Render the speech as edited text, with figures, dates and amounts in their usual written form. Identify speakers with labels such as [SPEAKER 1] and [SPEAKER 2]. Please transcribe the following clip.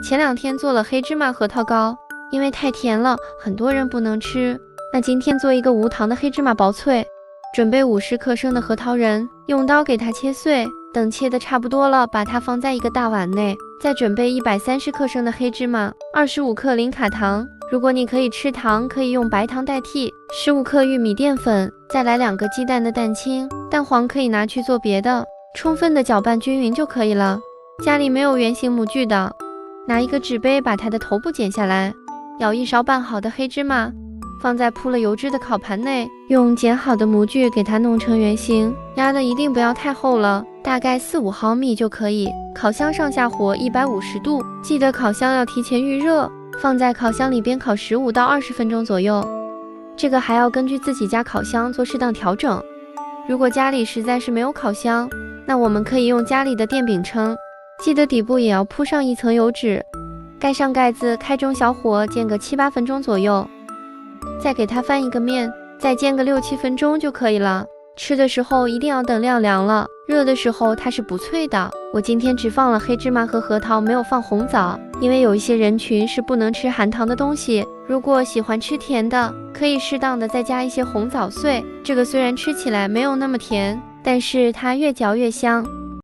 [SPEAKER 1] 前2天做了黑芝麻核桃糕，因为太甜了，很多人不能吃。那今天做一个无糖的黑芝麻薄脆。准备50克生的核桃仁，用刀给它切碎，等切的差不多了，把它放在一个大碗内。再准备130克生的黑芝麻，25克零卡糖。如果你可以吃糖，可以用白糖代替。15克玉米淀粉，再来2个鸡蛋的蛋清，蛋黄可以拿去做别的，充分的搅拌均匀就可以了。家里没有圆形模具的，拿一个纸杯把它的头部剪下来，舀1勺拌好的黑芝麻，放在铺了油脂的烤盘内，用剪好的模具给它弄成圆形，压的一定不要太厚了，大概4-5毫米就可以。烤箱上下火150度，记得烤箱要提前预热，放在烤箱里边烤15到20分钟左右。这个还要根据自己家烤箱做适当调整。如果家里实在是没有烤箱，那我们可以用家里的电饼铛，记得底部也要铺上1层油纸，盖上盖子，开中小火煎个7-8分钟左右。再给它翻一个面，再煎个6-7分钟就可以了。吃的时候一定要等晾凉了，热的时候它是不脆的。我今天只放了黑芝麻和核桃，没有放红枣，因为有一些人群是不能吃含糖的东西。如果喜欢吃甜的，可以适当的再加一些红枣碎。这个虽然吃起来没有那么甜，但是它越嚼越香。